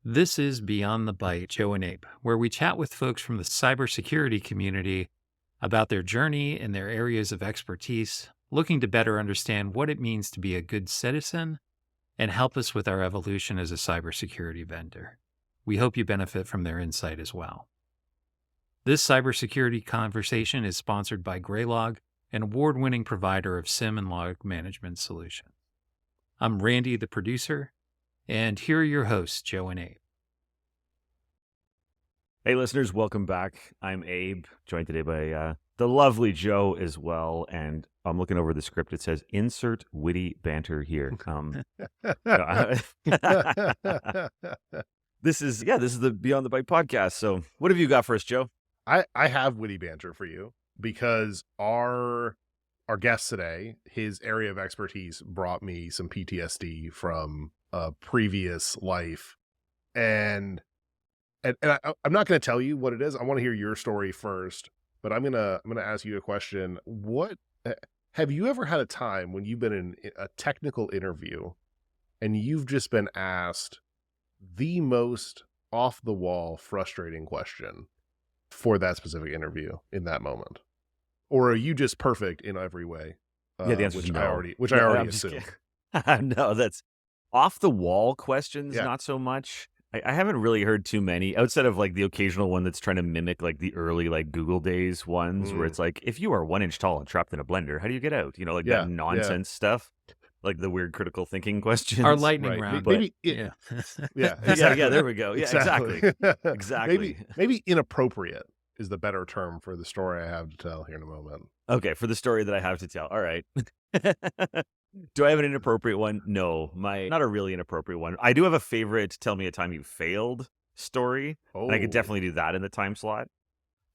This is Beyond the Byte, Joe and Abe, where we chat with folks from the cybersecurity community about their journey and their areas of expertise, looking to better understand what it means to be a good citizen and help us with our evolution as a cybersecurity vendor. We hope you benefit from their insight as well. This cybersecurity conversation is sponsored by Graylog, an award-winning provider of SIM and log management solutions. I'm Randy, the producer, and here are your hosts, Joe and Abe. Hey, listeners, welcome back. I'm Abe, joined today by the lovely Joe as well. And I'm looking over the script. It says, insert witty banter here. This is the Beyond the Byte podcast. So what have you got for us, Joe? I have witty banter for you because our guest today, his area of expertise brought me some PTSD from a previous life. And I'm not going to tell you what it is. I want to hear your story first, but I'm going to ask you a question. What have you ever had a time when you've been in a technical interview and you've just been asked the most off the wall, frustrating question for that specific interview in that moment? Or are you just perfect in every way? Yeah, the answer is which no. I already assume. No, that's off the wall questions. Yeah. Not so much. I haven't really heard too many outside of like the occasional one that's trying to mimic like the early like Google days ones where it's like, if you are 1 inch tall and trapped in a blender, how do you get out? You know, like that nonsense stuff, like the weird critical thinking questions. Our lightning round. Yeah, yeah, there we go. Yeah, exactly. Exactly. Maybe inappropriate is the better term for the story I have to tell here in a moment. Okay, for the story that I have to tell. All right. Do I have an inappropriate one? No, not a really inappropriate one. I do have a favorite tell me a time you failed story. And I could definitely do that in the time slot.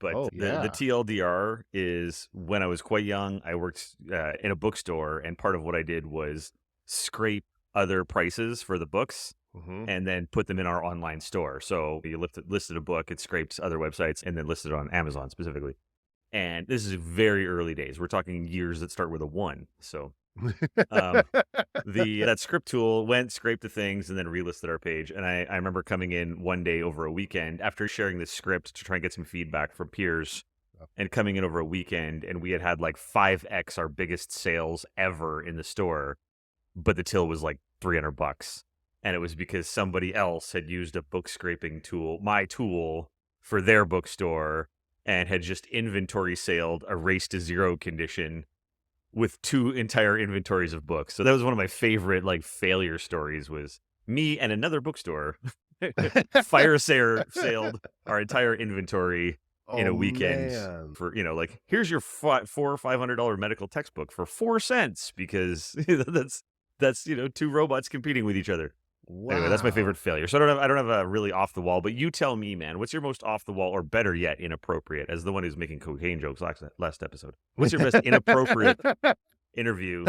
But the TLDR is when I was quite young, I worked in a bookstore, and part of what I did was scrape other prices for the books and then put them in our online store. So you listed a book, it scraped other websites, and then listed it on Amazon specifically. And this is very early days. We're talking years that start with a 1. So that script tool scraped the things, and then relisted our page. And I remember coming in one day over a weekend after sharing this script to try and get some feedback from peers, and coming in over a weekend, and we had like 5x our biggest sales ever in the store, but the till was like $300. And it was because somebody else had used a book scraping tool, my tool, for their bookstore, and had just inventory saled a race to zero condition with 2 entire inventories of books. So that was one of my favorite like failure stories, was me and another bookstore fire sailed our entire inventory in a weekend for, like, here's your $400 or $500 medical textbook for 4 cents because that's 2 robots competing with each other. Wow. Anyway, that's my favorite failure. So I don't have a really off the wall, but you tell me, man, what's your most off the wall, or better yet, inappropriate, as the one who's making cocaine jokes last episode? What's your best inappropriate interview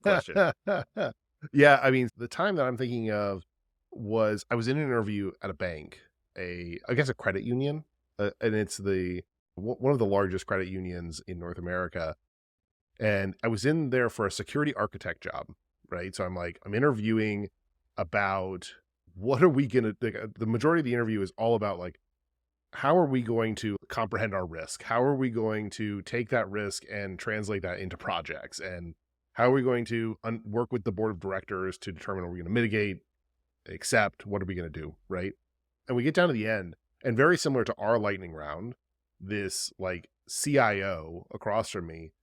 question? Yeah, I mean, the time that I'm thinking of was I was in an interview at a bank, I guess a credit union, and it's one of the largest credit unions in North America. And I was in there for a security architect job, right? So I'm interviewing about what are we going to, the majority of the interview is all about like, how are we going to comprehend our risk? How are we going to take that risk and translate that into projects? And how are we going to work with the board of directors to determine, are we going to mitigate, accept, what are we going to do, right? And we get down to the end, and very similar to our lightning round, this like CIO across from me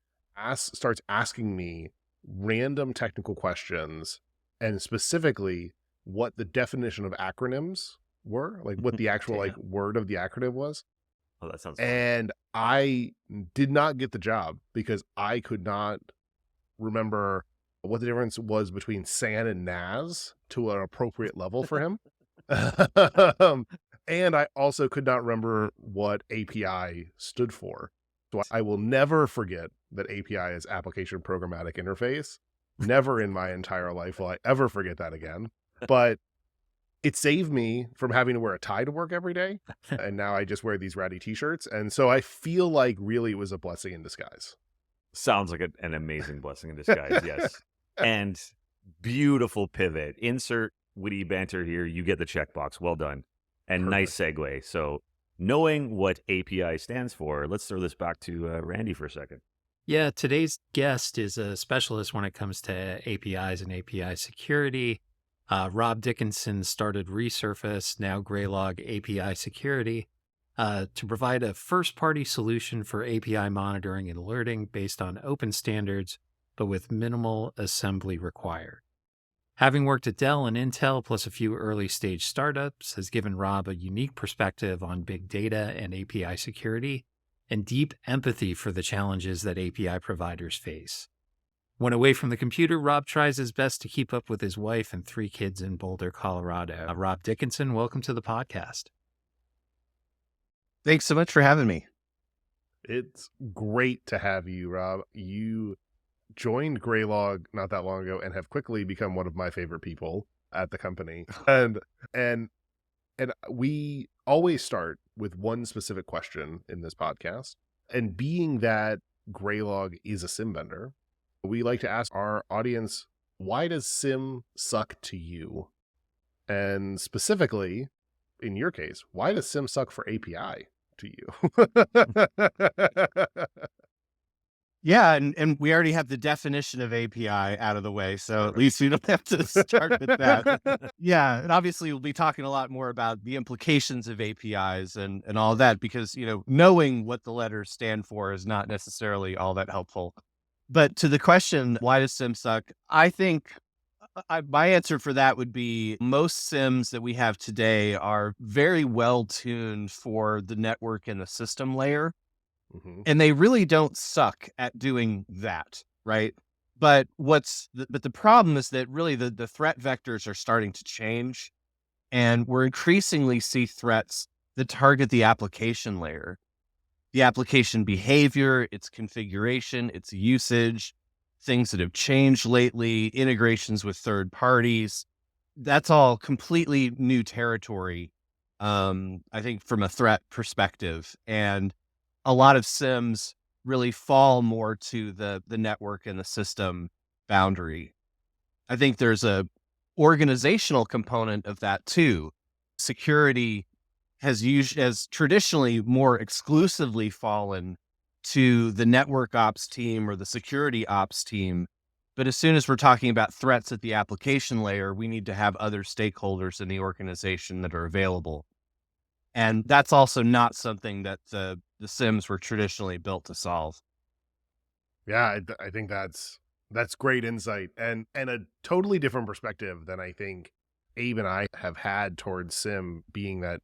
starts asking me random technical questions, and specifically what the definition of acronyms were, like what the actual like word of the acronym was. Oh, that sounds fun. And I did not get the job because I could not remember what the difference was between SAN and NAS to an appropriate level for him. And I also could not remember what API stood for. So I will never forget that API is Application Programmatic Interface. Never in my entire life will I ever forget that again. But it saved me from having to wear a tie to work every day. And now I just wear these ratty t-shirts. And so I feel like really it was a blessing in disguise. Sounds like an amazing blessing in disguise, yes. And beautiful pivot. Insert witty banter here. You get the checkbox. Well done. And nice Perfect. segue. So, knowing what API stands for, let's throw this back to Randy for a second. Yeah, today's guest is a specialist when it comes to APIs and API security. Rob Dickinson started Resurface, now Graylog API Security, to provide a first-party solution for API monitoring and alerting based on open standards, but with minimal assembly required. Having worked at Dell and Intel, plus a few early-stage startups, has given Rob a unique perspective on big data and API security, and deep empathy for the challenges that API providers face. When away from the computer, Rob tries his best to keep up with his wife and 3 kids in Boulder, Colorado. Rob Dickinson, welcome to the podcast. Thanks so much for having me. It's great to have you, Rob. You joined Graylog not that long ago and have quickly become one of my favorite people at the company. And we always start with one specific question in this podcast. And being that Graylog is a SIM vendor, we like to ask our audience, why does SIM suck to you? And specifically, in your case, why does SIM suck for API to you? Yeah, and we already have the definition of API out of the way, so at least we don't have to start with that. Yeah, and obviously we'll be talking a lot more about the implications of APIs and all that, because, knowing what the letters stand for is not necessarily all that helpful. But to the question, why does SIM suck? I think my answer for that would be most SIMs that we have today are very well tuned for the network and the system layer. Mhm. And they really don't suck at doing that, right? But the problem is that really the threat vectors are starting to change, and we're increasingly see threats that target the application layer, the application behavior, its configuration, its usage, things that have changed lately, integrations with third parties. That's all completely new territory, I think, from a threat perspective. And a lot of SIMs really fall more to the network and the system boundary. I think there's a organizational component of that too. Security has traditionally more exclusively fallen to the network ops team or the security ops team. But as soon as we're talking about threats at the application layer, we need to have other stakeholders in the organization that are available. And that's also not something that the SIMs were traditionally built to solve. Yeah, I think that's great insight and a totally different perspective than I think Abe and I have had towards SIM, being that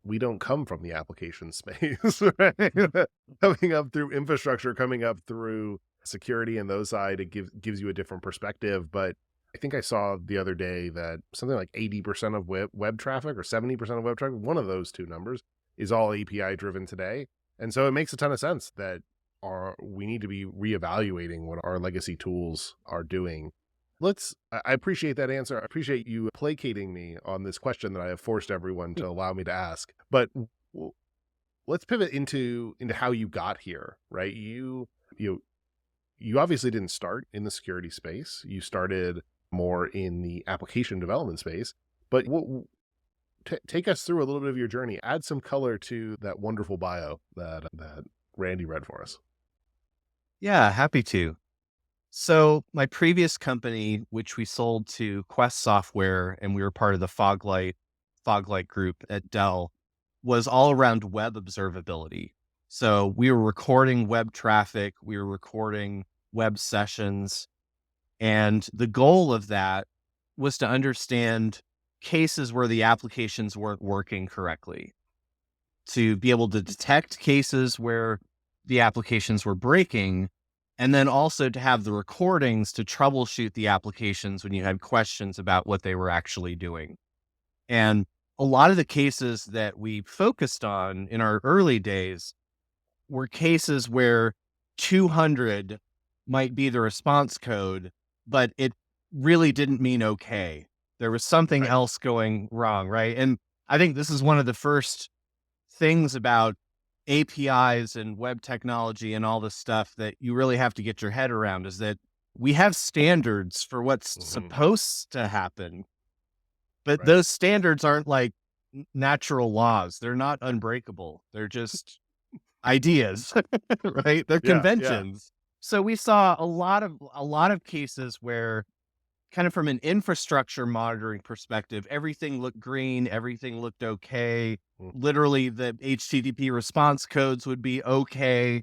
we don't come from the application space, right? Coming up through infrastructure, coming up through security and those side, it gives you a different perspective. But I think I saw the other day that something like 80% of web traffic or 70% of web traffic, one of those two numbers, is all API driven today. And so it makes a ton of sense that we need to be reevaluating what our legacy tools are doing. I appreciate that answer. I appreciate you placating me on this question that I have forced everyone to allow me to ask. But let's pivot into how you got here, right? You obviously didn't start in the security space. You started more in the application development space. But take us through a little bit of your journey. Add some color to that wonderful bio that Randy read for us. Yeah, happy to. So my previous company, which we sold to Quest Software, and we were part of the Foglight group at Dell, was all around web observability. So we were recording web traffic, we were recording web sessions, and the goal of that was to understand cases where the applications weren't working correctly, to be able to detect cases where the applications were breaking, and then also to have the recordings to troubleshoot the applications when you had questions about what they were actually doing. And a lot of the cases that we focused on in our early days were cases where 200 might be the response code, but it really didn't mean okay. There was something Right. else going wrong, right? And I think this is one of the first things about APIs and web technology and all this stuff that you really have to get your head around, is that we have standards for what's Mhm. supposed to happen. But Right. those standards aren't like natural laws. They're not unbreakable. They're just ideas, right? They're Yeah. Yeah. conventions. So we saw a lot of cases where kind of from an infrastructure monitoring perspective, everything looked green, everything looked okay. Mm. Literally the HTTP response codes would be okay,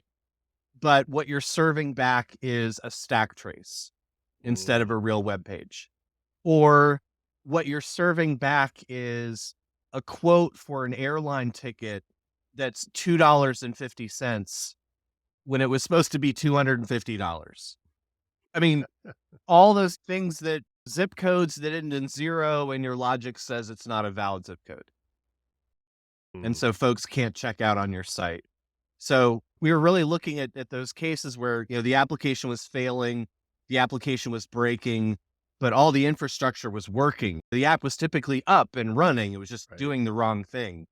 but what you're serving back is a stack trace instead of a real web page. Or what you're serving back is a quote for an airline ticket that's $2.50 when it was supposed to be $250. I mean, all those things that zip codes that end in zero and your logic says it's not a valid zip code. And Mm. so folks can't check out on your site. So we were really looking at those cases where, the application was failing, the application was breaking, but all the infrastructure was working. The app was typically up and running. It was just Right. doing the wrong thing.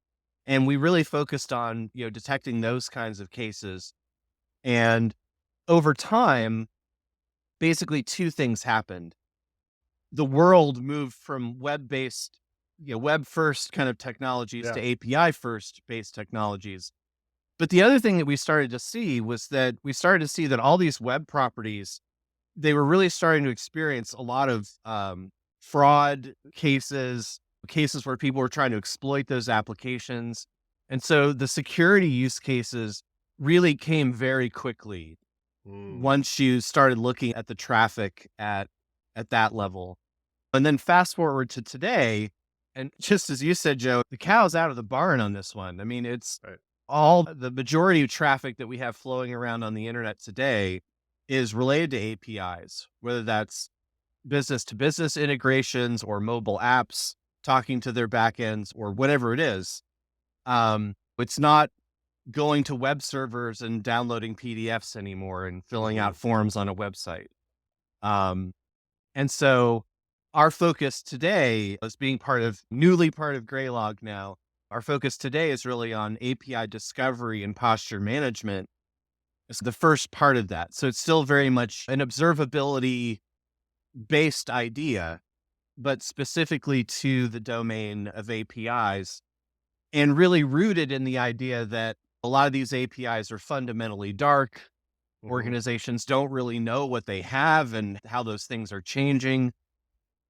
And we really focused on, detecting those kinds of cases. And over time, basically two things happened. The world moved from web-based, web first kind of technologies Yeah. to API first based technologies. But the other thing that we started to see was that all these web properties, they were really starting to experience a lot of fraud cases where people were trying to exploit those applications. And so the security use cases really came very quickly Mm. once you started looking at the traffic at that level. And then fast forward to today, and just as you said, Joe, the cow's out of the barn on this one. I mean, it's Right. all the majority of traffic that we have flowing around on the internet today is related to APIs, whether that's business to business integrations or mobile apps talking to their backends or whatever it is. It's not going to web servers and downloading PDFs anymore and filling Mhm. out forms on a website. Um, and so our focus today, as being newly part of Graylog now, our focus today is really on API discovery and posture management. It's the first part of that. So it's still very much an observability based idea, but specifically to the domain of APIs and really rooted in the idea that a lot of these APIs are fundamentally dark. Mhm. Organizations don't really know what they have and how those things are changing.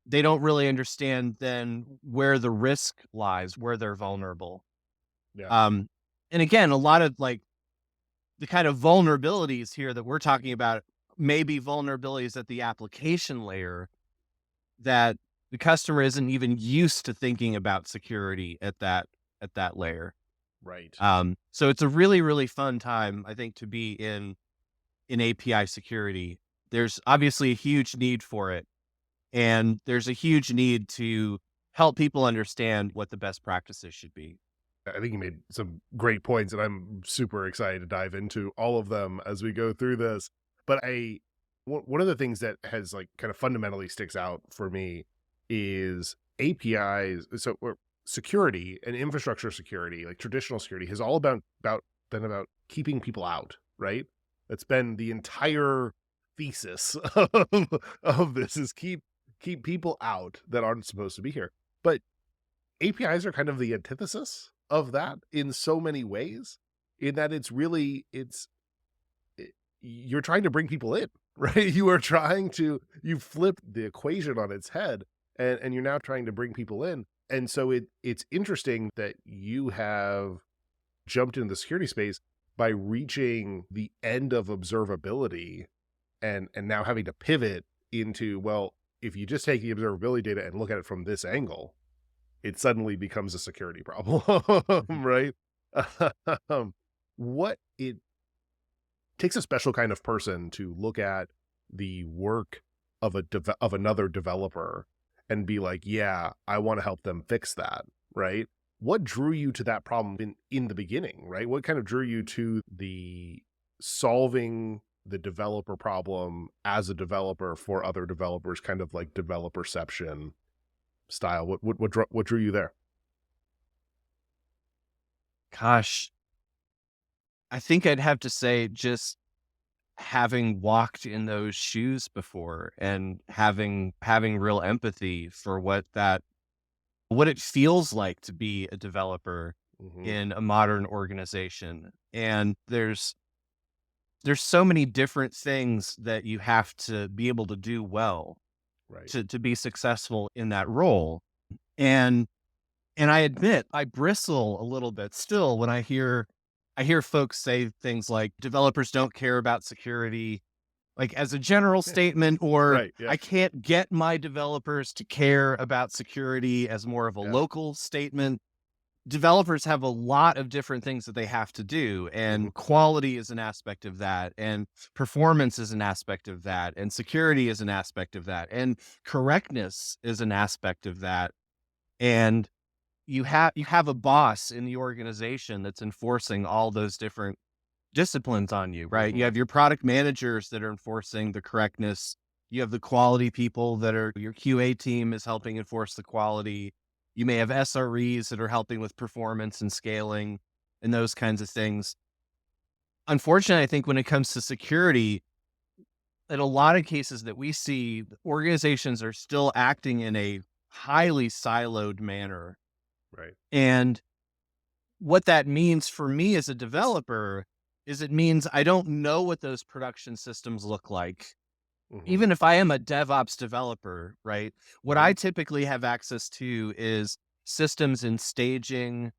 They don't really understand then where the risk lies, where they're vulnerable. Yeah. Um, and again, a lot of like the kind of vulnerabilities here that we're talking about may be vulnerabilities at the application layer that the customer isn't even used to thinking about security at that layer. Right. So it's a really, really fun time, I think, to be in API security. There's obviously a huge need for it. And there's a huge need to help people understand what the best practices should be. I think you made some great points, and I'm super excited to dive into all of them as we go through this. But one of the things that has like kind of fundamentally sticks out for me is APIs. So or security and infrastructure security, like traditional security, has all been about keeping people out, right? That's been the entire thesis of this is keep people out that aren't supposed to be here. But APIs are kind of the antithesis of that in so many ways, in that you're trying to bring people in, right? You flip the equation on its head, and you're now trying to bring people in. And so it's interesting that you have jumped into the security space by reaching the end of observability and now having to pivot into, well, if you just take the observability data and look at it from this angle, it suddenly becomes a security problem, Mhm. right? What it takes a special kind of person to look at the work of of another developer and be like, yeah, I want to help them fix that, right? What drew you to that problem in the beginning, right? What kind of drew you to the solving the developer problem as a developer for other developers, kind of like developerception style? What drew you there? Gosh, I think I'd have to say just having walked in those shoes before and having real empathy for what that what it feels like to be a developer Hmm. in a modern organization. And there's so many different things that you have to be able to do well Right. to be successful in that role. And and I admit I bristle a little bit still when I hear folks say things like developers don't care about security, like as a general statement, or Right. Yeah. I can't get my developers to care about security as more of a Yeah. local statement. Developers have a lot of different things that they have to do, Hmm. and quality is an aspect of that, and performance is an aspect of that, and security is an aspect of that, and correctness is an aspect of that. And you have a boss in the organization that's enforcing all those different disciplines on you, right? You Hmm. have your product managers that are enforcing the correctness. You have the quality people that are your QA team is helping enforce the quality. You may have SREs that are helping with performance and scaling and those kinds of things. Unfortunately, I think when it comes to security, in a lot of cases that we see, organizations are still acting in a highly siloed manner. Right. And what that means for me as a developer is it means I don't know what those production systems look like. Hmm. Even if I am a DevOps developer, right? What Hmm. I typically have access to is systems in staging,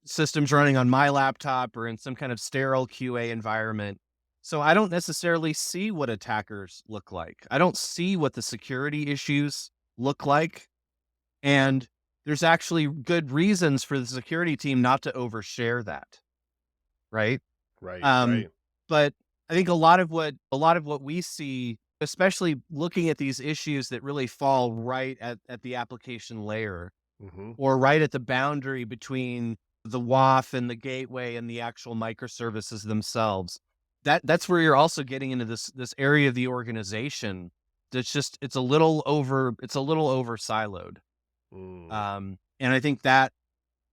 systems running on my laptop or in some kind of sterile QA environment. So I don't necessarily see what attackers look like. I don't see what the security issues look like. And there's actually good reasons for the security team not to overshare that, right? Right. Um, Right. but I think a lot of what we see, especially looking at these issues that really fall right at the application layer Hmm. or right at the boundary between the WAF and the gateway and the actual microservices themselves. That's where you're also getting into this area of the organization that's just it's a little over siloed. Mm. And I think that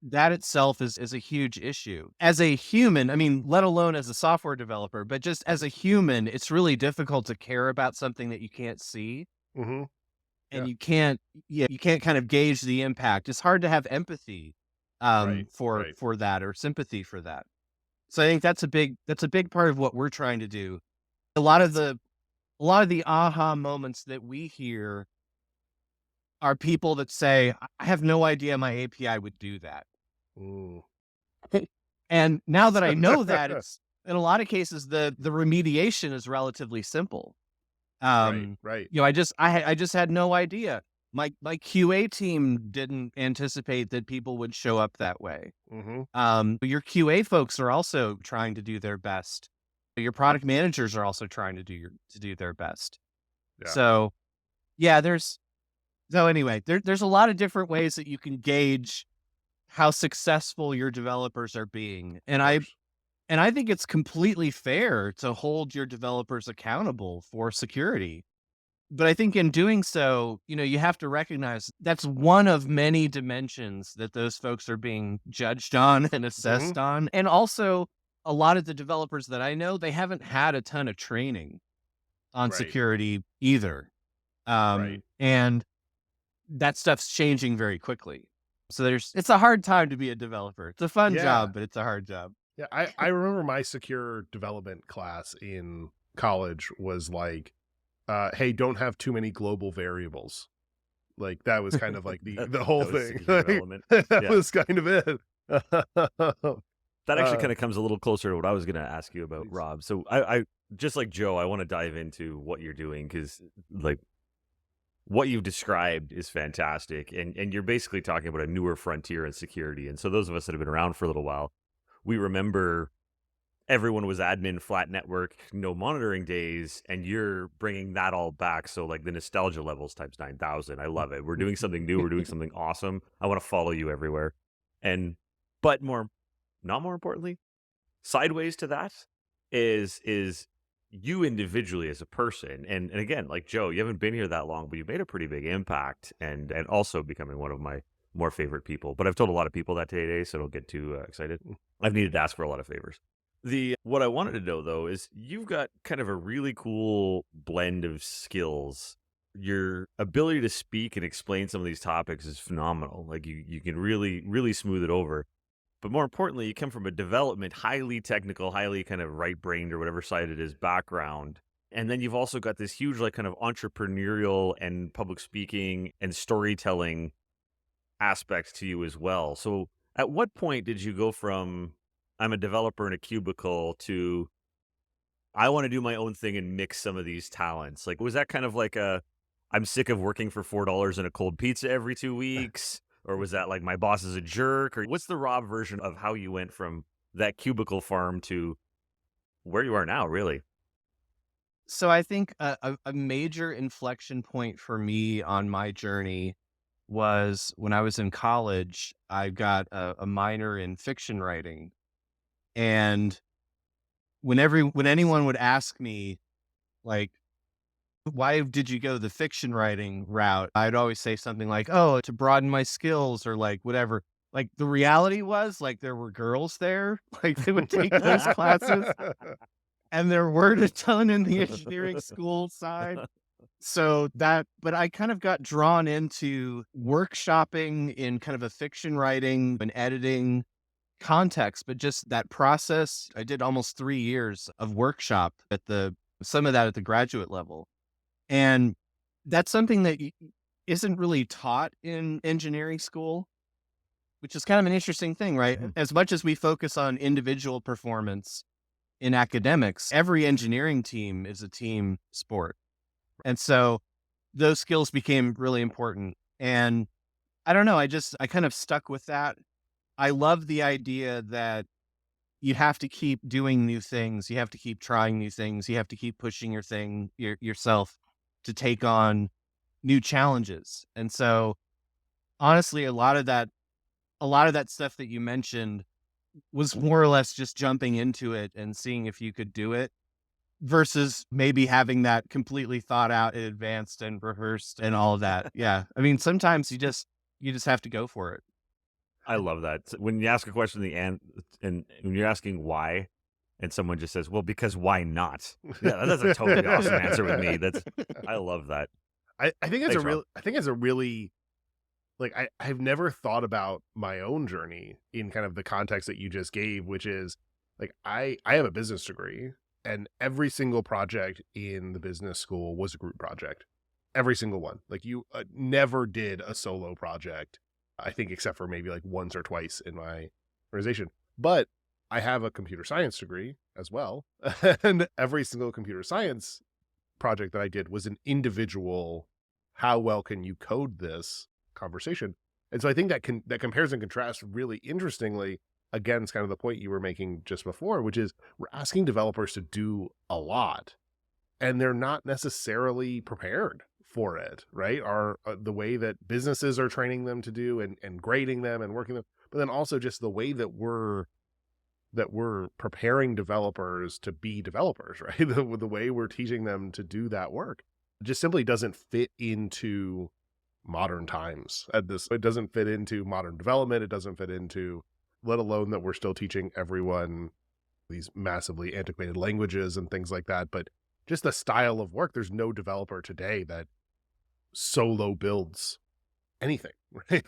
itself is a huge issue. As a human, I mean, let alone as a software developer, but just as a human, it's really difficult to care about something that you can't see Hmm. and Yeah. you can't kind of gauge the impact. It's hard to have empathy Right. for Right. for that or sympathy for that. So I think that's a big part of what we're trying to do. A lot of the a lot of the aha moments that we hear are people that say, I have no idea my API would do that. Mm. And now that I know that, it's in a lot of cases the remediation is relatively simple. Right. Um, Right. I just had no idea. My QA team didn't anticipate that people would show up that way. Hmm. Your QA folks are also trying to do their best. Your product managers are also trying to do their best. Yeah. So yeah, there's a lot of different ways that you can gauge how successful your developers are being. Of And I course. and I think it's completely fair to hold your developers accountable for security. But I think in doing so, you have to recognize that's one of many dimensions that those folks are being judged on and Hmm. assessed on. And also, a lot of the developers that I know, they haven't had a ton of training on Right. security either. Right. And that stuff's changing very quickly. So it's a hard time to be a developer. It's a fun Yeah. job, but it's a hard job. Yeah. I remember my secure development class in college was like, hey, don't have too many global variables. Like that was kind of like the whole That was thing. security development. That Yeah. was kind of it. That actually uh, kind of comes a little closer to what I was going to ask you about, Please. Rob. So I just like Joe, I want to dive into what you're doing because like what you've described is fantastic, and you're basically talking about a newer frontier in security. And so those of us that have been around for a little while, we remember everyone was admin flat network, no monitoring days, and you're bringing that all back. So like the nostalgia levels times 9,000. I love it. We're doing something new. We're doing something awesome. I want to follow you everywhere. And but not more importantly, sideways to that is you individually as a person. And again, like Joe, you haven't been here that long, but you've made a pretty big impact and also becoming one of my more favorite people. But I've told a lot of people that today, so don't get too excited. I've needed to ask for a lot of favors. The what I wanted to know though is you've got kind of a really cool blend of skills your ability to speak and explain some of these topics is phenomenal. Like you can really, really smooth it over. But more importantly, you come from a development, highly technical, highly kind of right brained or whatever side it is background. And then you've also got this huge, like, kind of entrepreneurial and public speaking and storytelling aspects to you as well. So, at what point did you go from I'm a developer in a cubicle to I want to do my own thing and mix some of these talents? Like, was that kind of like a I'm sick of working for $4 and a cold pizza every 2 weeks? Or was that like my boss is a jerk? Or what's the raw version of how you went from that cubicle farm to where you are now, really? So I think a major inflection point for me on my journey was when I was in college. I got a minor in fiction writing, and when anyone would ask me, like, why did you go the fiction writing route? I'd always say something like, oh, to broaden my skills or like whatever. Like the reality was like there were girls there, like they would take those classes, and there weren't a ton in the engineering school side. But I kind of got drawn into workshopping in kind of a fiction writing and editing context, but just that process. I did almost 3 years of workshop some of that at the graduate level. And that's something that isn't really taught in engineering school, which is kind of an interesting thing, right? As much as we focus on individual performance in academics, every engineering team is a team sport. And so those skills became really important. And I don't know, I kind of stuck with that. I love the idea that you have to keep doing new things. You have to keep trying new things. You have to keep pushing yourself to take on new challenges. And so honestly, a lot of that stuff that you mentioned was more or less just jumping into it and seeing if you could do it versus maybe having that completely thought out and advanced and rehearsed and all of that. Yeah. I mean, sometimes you just have to go for it. I love that. When you ask a question in the end, and when you're asking why, and someone just says, "Well, because why not?" Yeah, that's a totally awesome answer with me. I love that. I think it's Thanks, Rob. I think it's a really like I've never thought about my own journey in kind of the context that you just gave, which is like I have a business degree, and every single project in the business school was a group project. Every single one. Like you never did a solo project, I think, except for maybe like once or twice in my organization. But I have a computer science degree as well. And every single computer science project that I did was an individual, how well can you code this conversation? And so I think that compares and contrasts really interestingly against kind of the point you were making just before, which is we're asking developers to do a lot and they're not necessarily prepared for it, right? Are the way that businesses are training them to do and grading them and working them, but then also just the way that we're preparing developers to be developers, right? The way we're teaching them to do that work just simply doesn't fit into modern times. It doesn't fit into modern development. It doesn't fit into, let alone that we're still teaching everyone these massively antiquated languages and things like that. But just the style of work, there's no developer today that solo builds anything, right?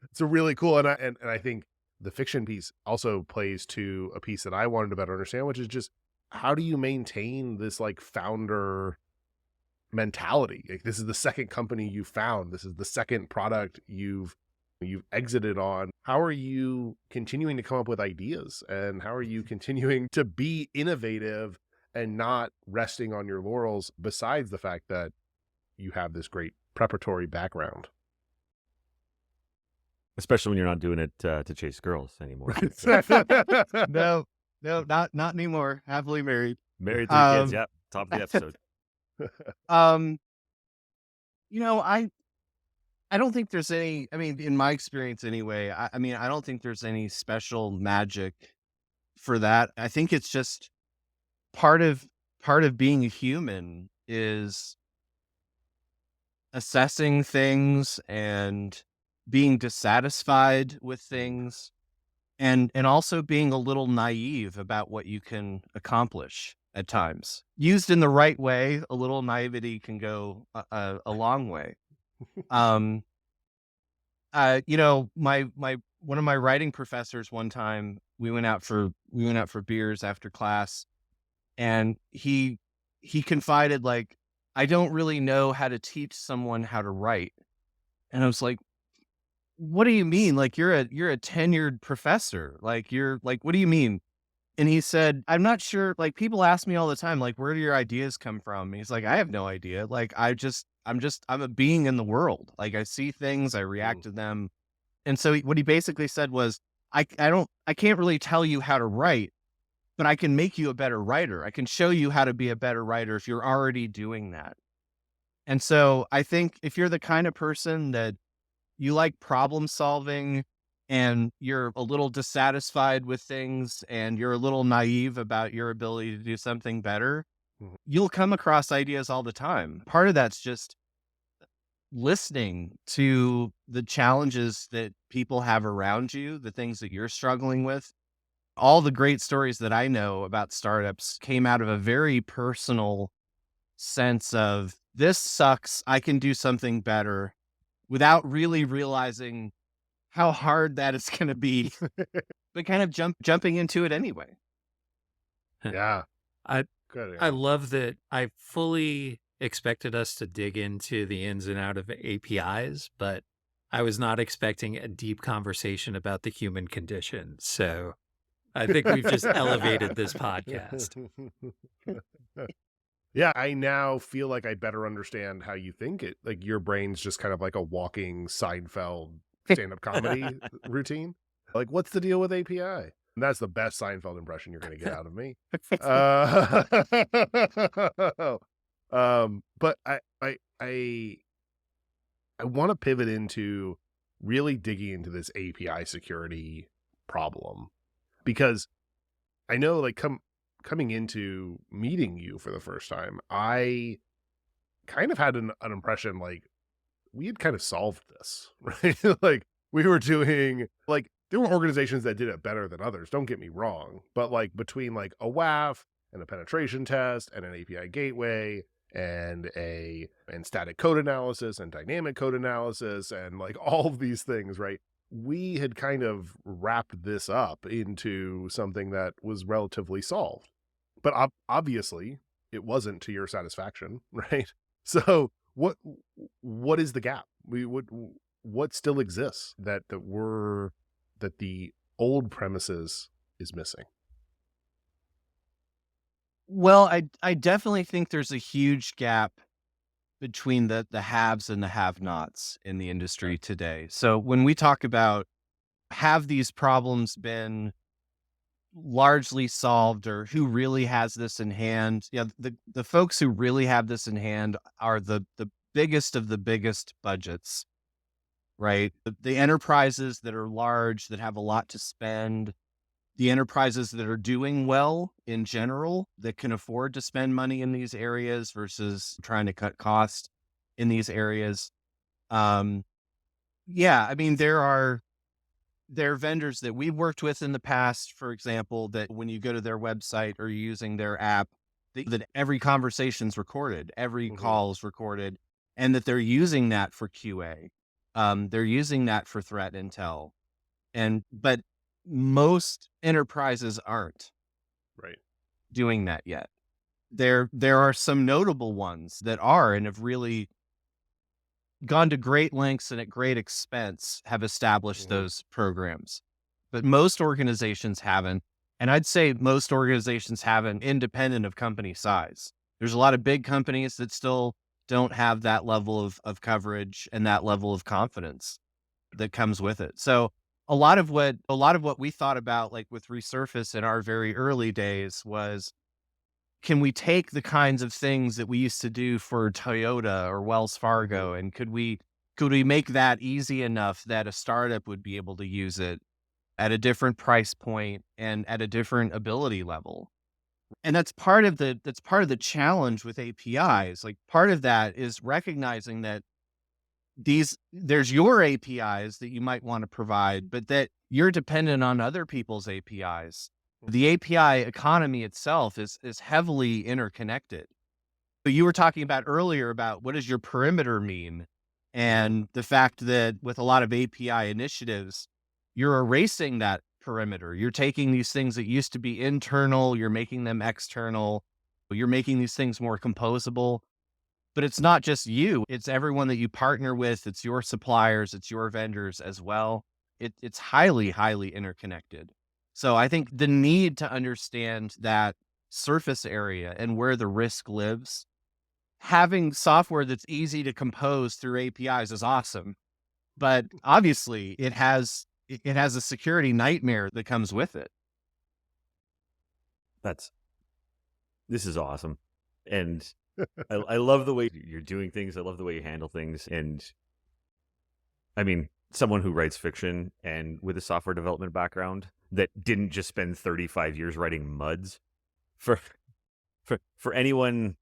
It's a really cool. And I think the fiction piece also plays to a piece that I wanted to better understand, which is just how do you maintain this like founder mentality? Like this is the second company you found. This is the second product you've exited on. How are you continuing to come up with ideas, and how are you continuing to be innovative and not resting on your laurels, besides the fact that you have this great preparatory background? Especially when you're not doing it to chase girls anymore. No, not anymore. Happily married. Married, 3 kids. Yep. Top of the episode. You know, I don't think there's any, I mean, in my experience anyway, I mean, I don't think there's any special magic for that. I think it's just part of being a human is assessing things and being dissatisfied with things and also being a little naive about what you can accomplish. at times. Used in the right way, a little naivety can go a long way. Um, my one of my writing professors one time, we went out for beers after class, and he confided, like, I don't really know how to teach someone how to write. And I was like, what do you mean? Like, you're a tenured professor. Like, you're like, what do you mean? And he said, I'm not sure. Like, people ask me all the time, like, where do your ideas come from? And he's like, I have no idea. Like, I'm a being in the world. Like, I see things, I react to them. And so what he basically said was, I can't really tell you how to write, but I can make you a better writer. I can show you how to be a better writer if you're already doing that. And so I think if you're the kind of person that you like problem solving and you're a little dissatisfied with things and you're a little naive about your ability to do something better, Mhm. you'll come across ideas all the time. Part of that's just listening to the challenges that people have around you, the things that you're struggling with. All the great stories that I know about startups came out of a very personal sense of, this sucks, I can do something better, without really realizing how hard that is going to be, but kind of jumping into it anyway. Yeah. I Good. I love that. I fully expected us to dig into the ins and out of APIs, but I was not expecting a deep conversation about the human condition. So I think we've just elevated this podcast. Yeah, I now feel like I better understand how you think it. Like, your brain's just kind of like a walking Seinfeld stand-up comedy routine. Like, what's the deal with API? And that's the best Seinfeld impression you're going to get out of me. But I want to pivot into really digging into this API security problem, because I know, like, coming into meeting you for the first time, I kind of had an impression like we had kind of solved this, right? Like, we were doing, like, there were organizations that did it better than others, don't get me wrong, but like between like a WAF and a penetration test and an API gateway and static code analysis and dynamic code analysis and like all of these things, right? We had kind of wrapped this up into something that was relatively solved. But obviously, it wasn't to your satisfaction, right? So what is the gap? What still exists that the old premises is missing? Well, I definitely think there's a huge gap between the haves and the have-nots in the industry today. So when we talk about, have these problems been largely solved, or who really has this in hand? Yeah, the folks who really have this in hand are the biggest of the biggest budgets, right? The enterprises that are large, that have a lot to spend, the enterprises that are doing well in general, that can afford to spend money in these areas versus trying to cut cost in these areas. Yeah, I mean, there are vendors that we've worked with in the past, for example, that when you go to their website or you're using their app, that every conversation's recorded, every call is recorded, and that they're using that for QA. They're using that for threat intel. But most enterprises aren't Right. doing that yet. There are some notable ones that are, and have really gone to great lengths and at great expense, have established those programs. But most organizations haven't. And I'd say most organizations haven't, independent of company size. There's a lot of big companies that still don't have that level of coverage and that level of confidence that comes with it. So a lot of what we thought about, like with Resurface in our very early days, was, can we take the kinds of things that we used to do for Toyota or Wells Fargo, and could we make that easy enough that a startup would be able to use it at a different price point and at a different ability level? And that's part of the challenge with APIs. Like, part of that is recognizing that there's your APIs that you might want to provide, but that you're dependent on other people's APIs. The API economy itself is heavily interconnected. But you were talking about earlier about what does your perimeter mean? And the fact that with a lot of API initiatives, you're erasing that perimeter. You're taking these things that used to be internal, you're making them external, you're making these things more composable. But it's not just you, it's everyone that you partner with, it's your suppliers, it's your vendors as well. It's highly, highly interconnected. So I think the need to understand that surface area and where the risk lives, having software that's easy to compose through APIs is awesome. But obviously it has a security nightmare that comes with it. This is awesome. And I love the way you're doing things. I love the way you handle things. And I mean, someone who writes fiction and with a software development background that didn't just spend 35 years writing MUDs for anyone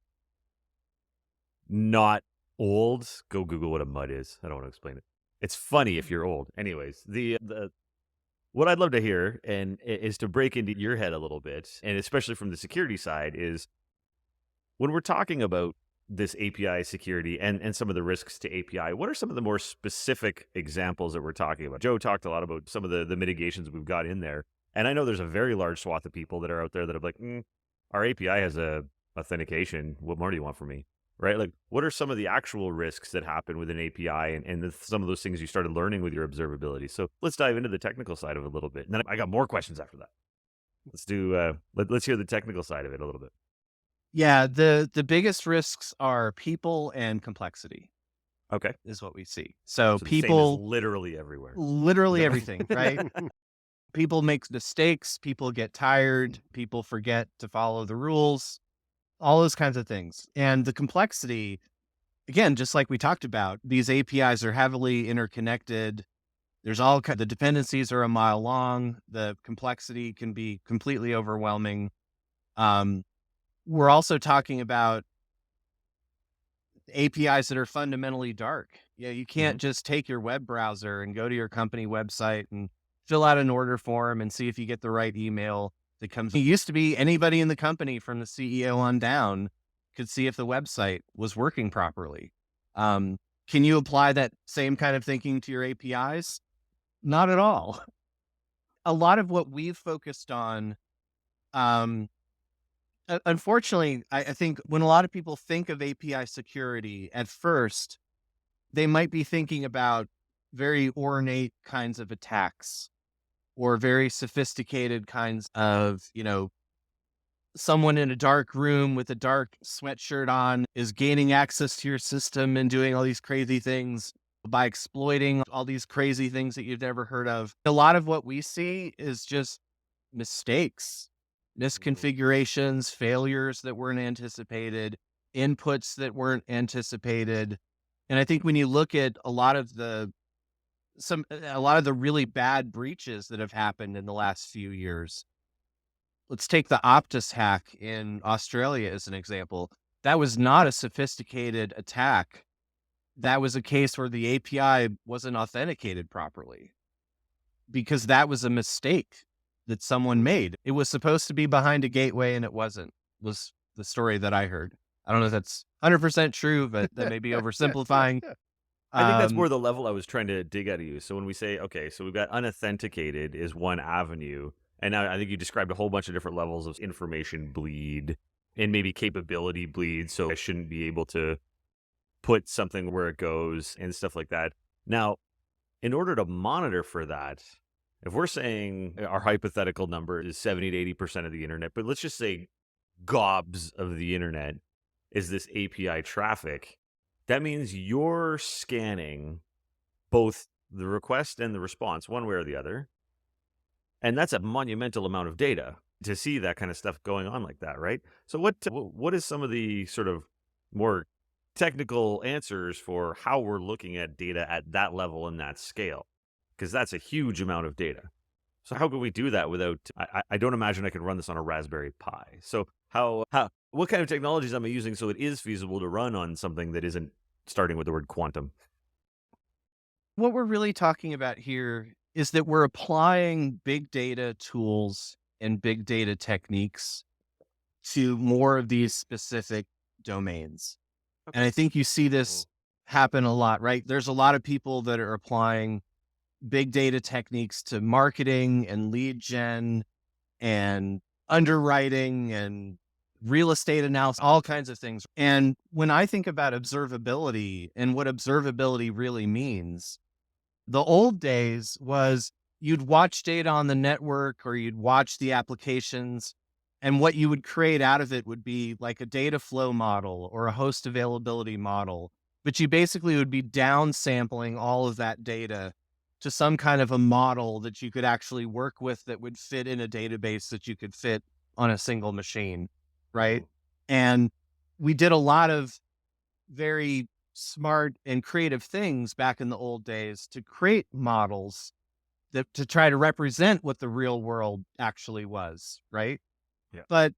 not old, go Google what a MUD is. I don't want to explain it. It's funny if you're old. Anyways, the what I'd love to hear and is to break into your head a little bit, and especially from the security side, is when we're talking about this API security and some of the risks to API, what are some of the more specific examples that we're talking about? Joe talked a lot about some of the mitigations we've got in there. And I know there's a very large swath of people that are out there that are like, our API has a authentication. What more do you want from me? Right? Like, what are some of the actual risks that happen with an API and some of those things you started learning with your observability? So let's dive into the technical side of it a little bit. And then I got more questions after that. Let's do, let's hear the technical side of it a little bit. Yeah, the biggest risks are people and complexity Okay. is what we see. So So the same is people, literally everywhere. literally Is that everything, right? People make mistakes, people get tired, people forget to follow the rules, all those kinds of things. And the complexity, again, just like we talked about, these APIs are heavily interconnected. There's the dependencies are a mile long. The complexity can be completely overwhelming. We're also talking about APIs that are fundamentally dark. Yeah, you can't just take your web browser and go to your company website and fill out an order form and see if you get the right email that comes. It used to be anybody in the company from the CEO on down could see if the website was working properly. Can you apply that same kind of thinking to your APIs? Not at all. A lot of what we've focused on, unfortunately, I think when a lot of people think of API security at first, they might be thinking about very ornate kinds of attacks or very sophisticated kinds of, someone in a dark room with a dark sweatshirt on is gaining access to your system and doing all these crazy things by exploiting all these crazy things that you've never heard of. A lot of what we see is just mistakes, misconfigurations, failures that weren't anticipated, inputs that weren't anticipated. And I think when you look at a lot of the really bad breaches that have happened in the last few years, let's take the Optus hack in Australia as an example. That was not a sophisticated attack. That was a case where the API wasn't authenticated properly because that was a mistake that someone made. It was supposed to be behind a gateway and it wasn't, was the story that I heard. I don't know if that's 100% true, but that may be oversimplifying. I think that's more the level I was trying to dig out of you. So when we say, okay, so we've got unauthenticated is one avenue. And now I think you described a whole bunch of different levels of information bleed and maybe capability bleed. So I shouldn't be able to put something where it goes and stuff like that. Now, in order to monitor for that, if we're saying our hypothetical number is 70 to 80% of the internet, but let's just say gobs of the internet is this API traffic, that means you're scanning both the request and the response one way or the other. And that's a monumental amount of data to see that kind of stuff going on like that, right? So what is some of the sort of more technical answers for how we're looking at data at that level and that scale? Because that's a huge amount of data. So how can we do that without, I don't imagine I can run this on a Raspberry Pi. So what kind of technologies am I using so it is feasible to run on something that isn't starting with the word quantum? What we're really talking about here is that we're applying big data tools and big data techniques to more of these specific domains. And I think you see this happen a lot, right? There's a lot of people that are applying big data techniques to marketing and lead gen and underwriting and real estate analysis, all kinds of things. And when I think about observability and what observability really means, the old days was you'd watch data on the network or you'd watch the applications, and what you would create out of it would be like a data flow model or a host availability model. But you basically would be downsampling all of that data to some kind of a model that you could actually work with that would fit in a database that you could fit on a single machine, right? And we did a lot of very smart and creative things back in the old days to create models that to try to represent what the real world actually was, right? Yeah. But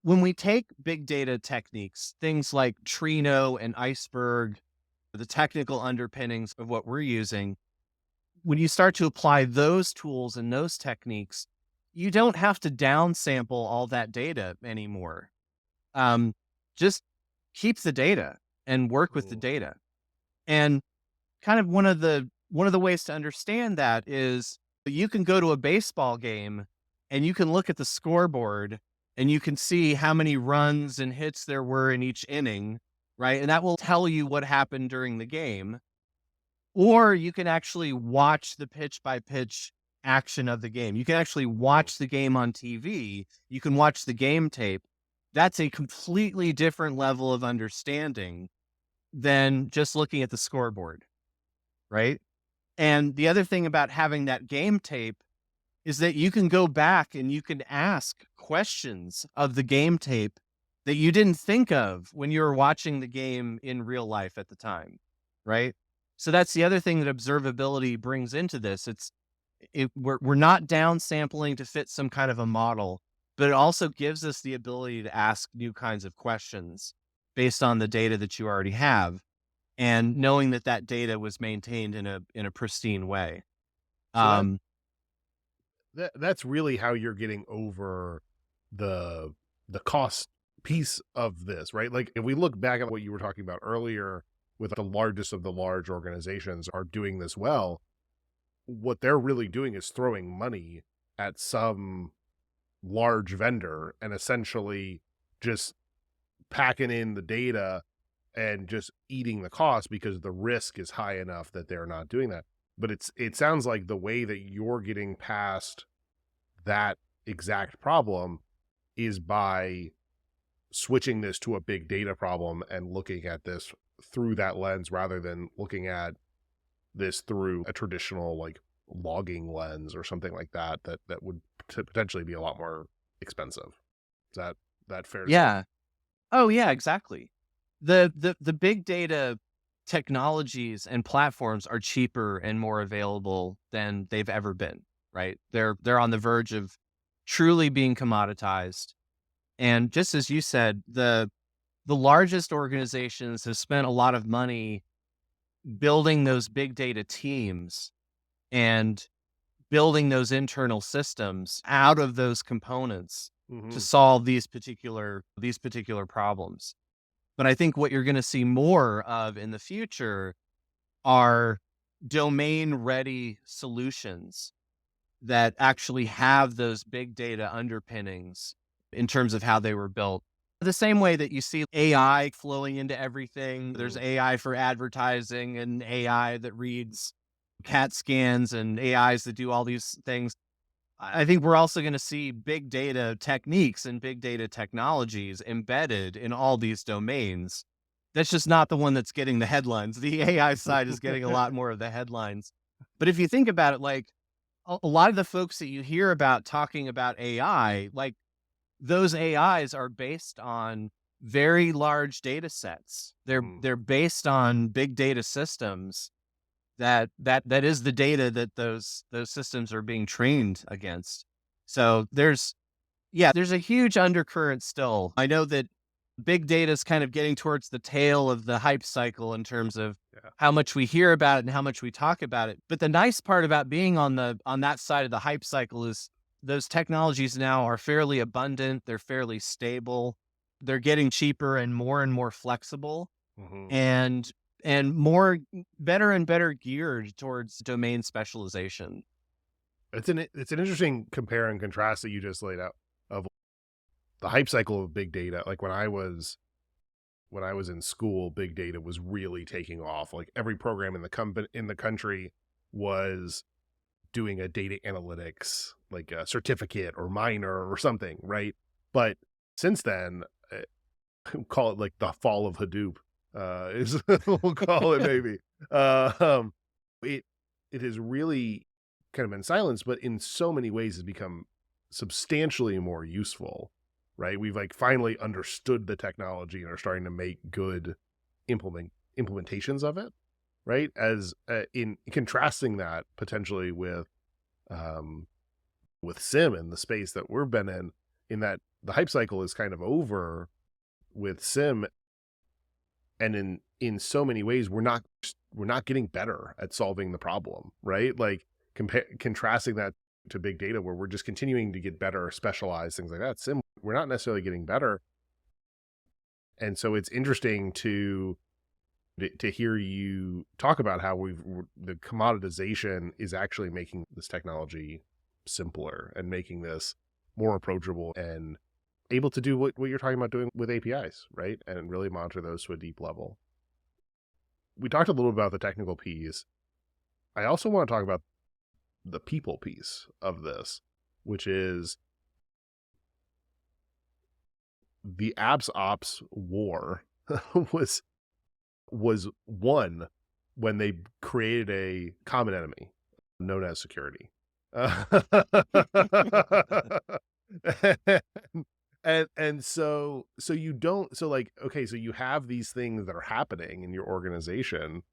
when we take big data techniques, things like Trino and Iceberg, the technical underpinnings of what we're using, when you start to apply those tools and those techniques, you don't have to downsample all that data anymore. Just keep the data and work with the data. And kind of one of the ways to understand that is you can go to a baseball game and you can look at the scoreboard and you can see how many runs and hits there were in each inning, right? And that will tell you what happened during the game. Or you can actually watch the pitch by pitch action of the game. You can actually watch the game on TV. You can watch the game tape. That's a completely different level of understanding than just looking at the scoreboard, right? And the other thing about having that game tape is that you can go back and you can ask questions of the game tape that you didn't think of when you were watching the game in real life at the time, right? So that's the other thing that observability brings into this. We're not downsampling to fit some kind of a model, but it also gives us the ability to ask new kinds of questions based on the data that you already have, and knowing that that data was maintained in a pristine way. So that's really how you're getting over the cost piece of this, right? Like if we look back at what you were talking about earlier with the largest of the large organizations are doing this well, what they're really doing is throwing money at some large vendor and essentially just packing in the data and just eating the cost because the risk is high enough that they're not doing that. But it sounds like the way that you're getting past that exact problem is by switching this to a big data problem and looking at this through that lens rather than looking at this through a traditional like logging lens or something like that would potentially be a lot more expensive. Is that fair to say? Yeah. Oh yeah, exactly. The big data technologies and platforms are cheaper and more available than they've ever been, right? They're on the verge of truly being commoditized. And just as you said, the largest organizations have spent a lot of money building those big data teams and building those internal systems out of those components to solve these particular problems. But I think what you're going to see more of in the future are domain-ready solutions that actually have those big data underpinnings in terms of how they were built. The same way that you see AI flowing into everything. There's AI for advertising and AI that reads CAT scans and AIs that do all these things. I think we're also going to see big data techniques and big data technologies embedded in all these domains. That's just not the one that's getting the headlines. The AI side is getting a lot more of the headlines. But if you think about it, like a lot of the folks that you hear about talking about AI, like those AIs are based on very large data sets. They're based on big data systems that is the data that those systems are being trained against. So there's a huge undercurrent still. I know that big data is kind of getting towards the tail of the hype cycle in terms of how much we hear about it and how much we talk about it. But the nice part about being on that side of the hype cycle is those technologies now are fairly abundant. They're fairly stable. They're getting cheaper and more flexible, Hmm. and more better and better geared towards domain specialization. It's an interesting compare and contrast that you just laid out of the hype cycle of big data. Like when I was in school, big data was really taking off. Like every program in the country was doing a data analytics, like a certificate or minor or something, right? But since then, call it like the fall of Hadoop, is we'll call it maybe. Um, it it has really kind of been silenced, but in so many ways has become substantially more useful, right? We've like finally understood the technology and are starting to make good implementations of it, right? As in contrasting that potentially with sim and the space that we've been in that the hype cycle is kind of over with sim, and in so many ways we're not getting better at solving the problem, right? Like contrasting that to big data where we're just continuing to get better, specialized things like that. Sim, we're not necessarily getting better. And so it's interesting to hear you talk about how the commoditization is actually making this technology simpler and making this more approachable and able to do what you're talking about doing with APIs, right? And really monitor those to a deep level. We talked a little about the technical piece. I also want to talk about the people piece of this, which is the apps ops war was won when they created a common enemy known as security. And so you don't, so like, okay, so you have these things that are happening in your organization.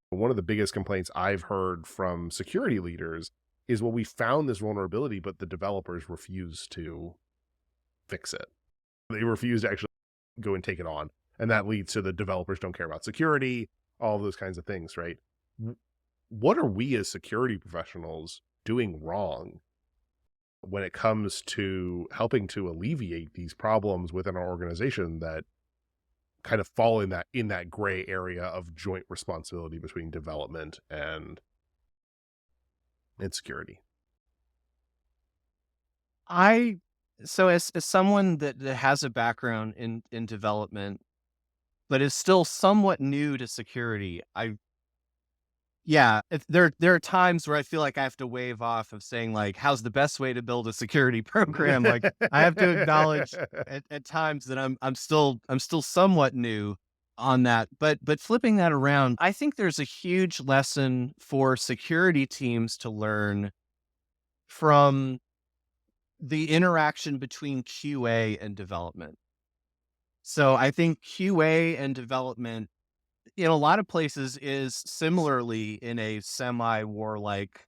One of the biggest complaints I've heard from security leaders is, well, we found this vulnerability, but the developers refuse to fix it. They refuse to actually go and take it on. And that leads to the developers don't care about security, all of those kinds of things, right? What are we as security professionals doing wrong when it comes to helping to alleviate these problems within our organization that kind of fall in that gray area of joint responsibility between development and security? So as someone that has a background in development, but is still somewhat new to security, there are times where I feel like I have to wave off of saying like, how's the best way to build a security program? Like I have to acknowledge at times that I'm still somewhat new on that. But flipping that around, I think there's a huge lesson for security teams to learn from the interaction between QA and development. So I think QA and development in a lot of places is similarly in a semi-warlike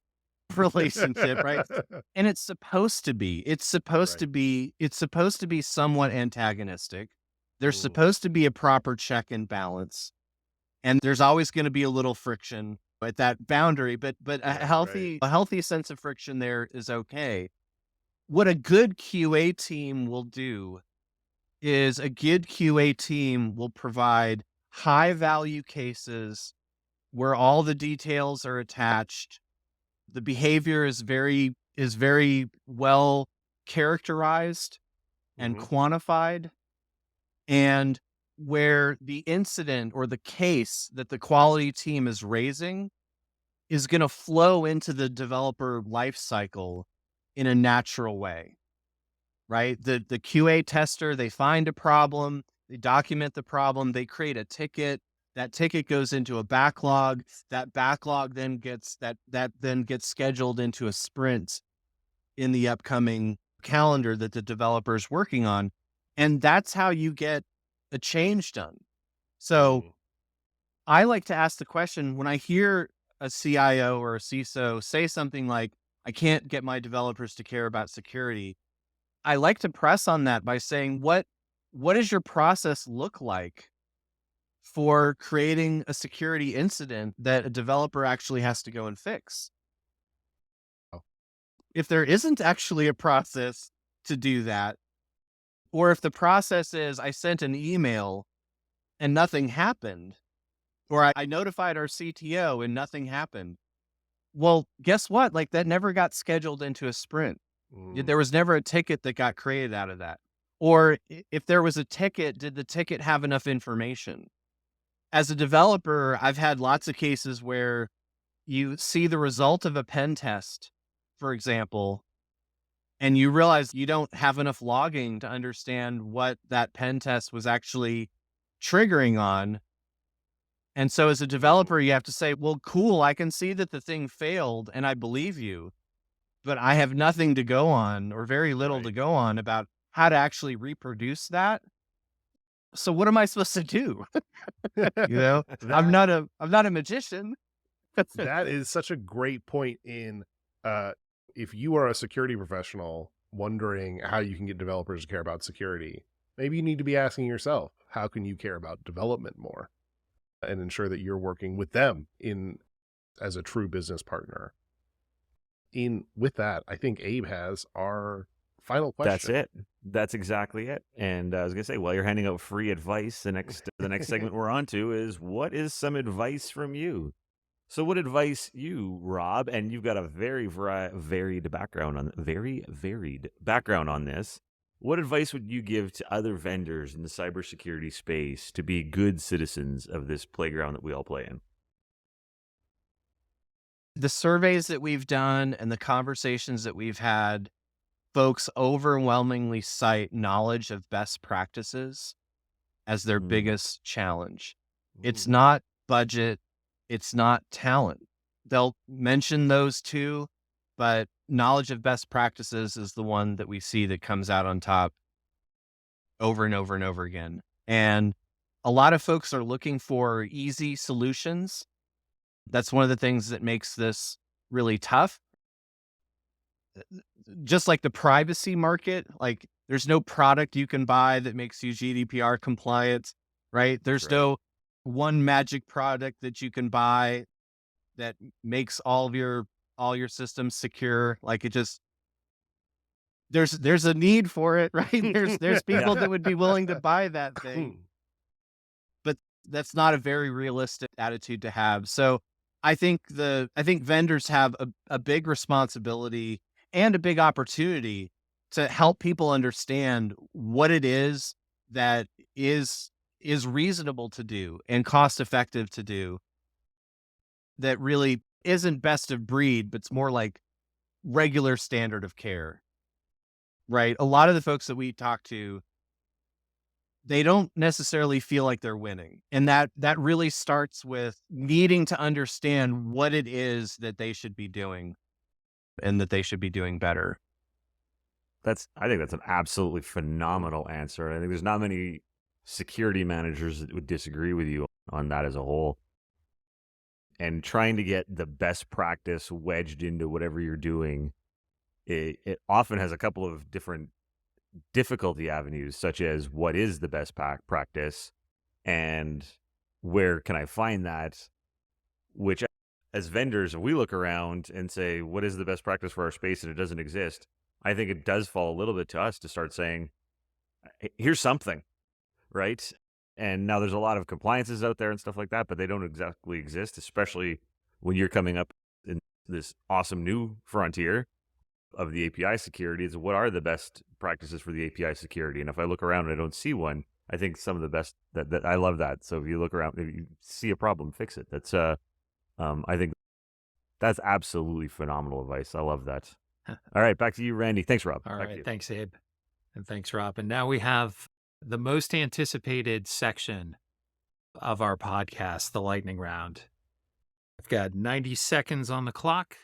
relationship, right? And it's supposed to be. Right. It's supposed to be somewhat antagonistic. There's Mm, supposed to be a proper check and balance. And there's always going to be a little friction at that boundary, but right. a healthy sense of friction there is okay. What a good QA team will do is a good QA team will provide high value cases where all the details are attached. The behavior is very well characterized and Mm-hmm. quantified, and where the incident or the case that the quality team is raising is going to flow into the developer life cycle in a natural way. Right? The QA tester, they find a problem, they document the problem, they create a ticket. That ticket goes into a backlog. That backlog then gets scheduled into a sprint in the upcoming calendar that the developer is working on. And that's how you get a change done. So Mm. I like to ask the question when I hear a CIO or a CISO say something like, I can't get my developers to care about security. I like to press on that by saying, what does your process look like for creating a security incident that a developer actually has to go and fix? if there isn't actually a process to do that, or if the process is I sent an email and nothing happened, or I notified our CTO and nothing happened. Well, guess what? Like that never got scheduled into a sprint. Mm. There was never a ticket that got created out of that. Or if there was a ticket, did the ticket have enough information? As a developer, I've had lots of cases where you see the result of a pen test, for example, and you realize you don't have enough logging to understand what that pen test was actually triggering on. And so as a developer, you have to say, well, cool, I can see that the thing failed and I believe you, but I have nothing to go on or very little to Right. go on about how to actually reproduce that. So what am I supposed to do? You know, That I'm not a magician. that is such a great point in uh if you are a security professional wondering how you can get developers to care about security, maybe you need to be asking yourself, how can you care about development more and ensure that you're working with them in as a true business partner. In with that, I think Abe has our final That's question. it. That's exactly it. And I was gonna say, while you're handing out free advice, the next segment we're on to is what is some advice from you? So, what advice you, Rob? And you've got a very varied background on this. What advice would you give to other vendors in the cybersecurity space to be good citizens of this playground that we all play in? The surveys that we've done and the conversations that we've had, folks overwhelmingly cite knowledge of best practices as their Mm, biggest challenge. It's Mm. not budget, it's not talent. They'll mention those two, but knowledge of best practices is the one that we see that comes out on top over and over and over again. And a lot of folks are looking for easy solutions. That's one of the things that makes this really tough. Just like the privacy market, like there's no product you can buy that makes you GDPR compliant, right? that's There's right. no one magic product that you can buy that makes all your systems secure. Like it just there's a need for it, right? There's Yeah. people that would be willing to buy that thing, but that's not a very realistic attitude to have. So I think vendors have a big responsibility and a big opportunity to help people understand what it is that is reasonable to do and cost effective to do that really isn't best of breed, but it's more like regular standard of care, right? A lot of the folks that we talk to, they don't necessarily feel like they're winning. And that really starts with needing to understand what it is that they should be doing and that they should be doing better. I think that's an absolutely phenomenal answer. I think there's not many security managers that would disagree with you on that as a whole. And trying to get the best practice wedged into whatever you're doing, it often has a couple of different difficulty avenues, such as what is the best practice and where can I find that? Which, as vendors, if we look around and say, what is the best practice for our space and it doesn't exist, I think it does fall a little bit to us to start saying, here's something, right? And now there's a lot of compliances out there and stuff like that, but they don't exactly exist, especially when you're coming up in this awesome new frontier of the API security. Is what are the best practices for the API security? And if I look around and I don't see one, I think some of the best that I love that. So if you look around, if you see a problem, fix it. That's I think that's absolutely phenomenal advice. I love that. All right, back to you, Randy. Thanks, Rob. All Back to right. you. Thanks, Abe. And thanks, Rob. And now we have the most anticipated section of our podcast, the lightning round. I've got 90 seconds on the clock.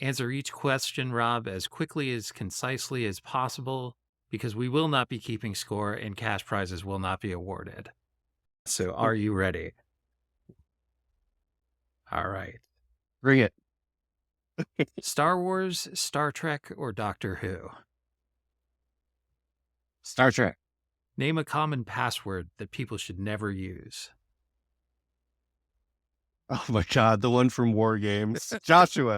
Answer each question, Rob, as quickly as concisely as possible, because we will not be keeping score and cash prizes will not be awarded. So are you ready? All right. Bring it. Star Wars, Star Trek, or Doctor Who? Star Trek. Name a common password that people should never use. Oh my God, the one from War Games. Joshua.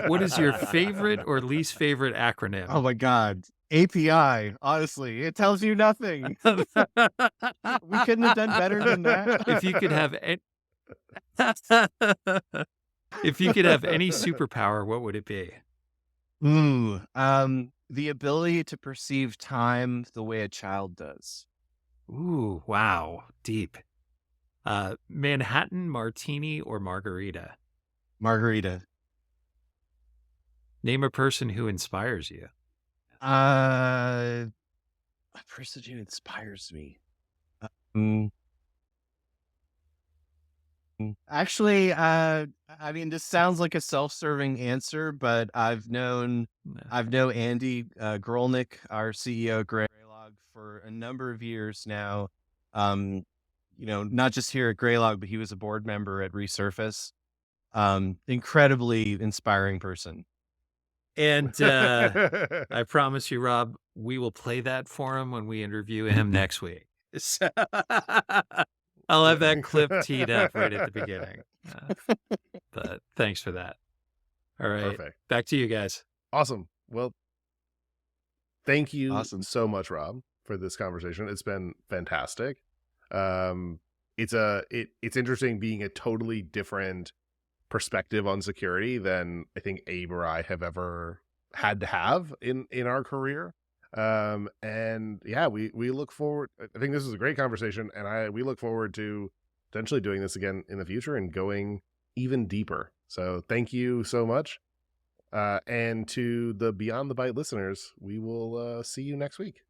What is your favorite or least favorite acronym? Oh my God. API. Honestly, it tells you nothing. We couldn't have done better than that. If you could have if you could have any superpower, what would it be? Ooh, the ability to perceive time the way a child does. Ooh, wow, deep. Manhattan, martini, or margarita? Margarita. Name a person who inspires you. A person who inspires me. Mm, Actually, I mean, this sounds like a self-serving answer, but I've known Andy Grolnick, our CEO, Greylog, for a number of years now. Not just here at Greylog, but he was a board member at Resurface. Incredibly inspiring person. And I promise you, Rob, we will play that for him when we interview him next week. So I'll have that clip teed up right at the beginning. But thanks for that. All right. Perfect. Back to you guys. Awesome. Well, thank you Awesome. so much, Rob, for this conversation. It's been fantastic. It's interesting being a totally different perspective on security than I think Abe or I have ever had to have in our career. And yeah, we look forward. I think this is a great conversation, and we look forward to potentially doing this again in the future and going even deeper. So thank you so much. And to the Beyond the Byte listeners, we will see you next week.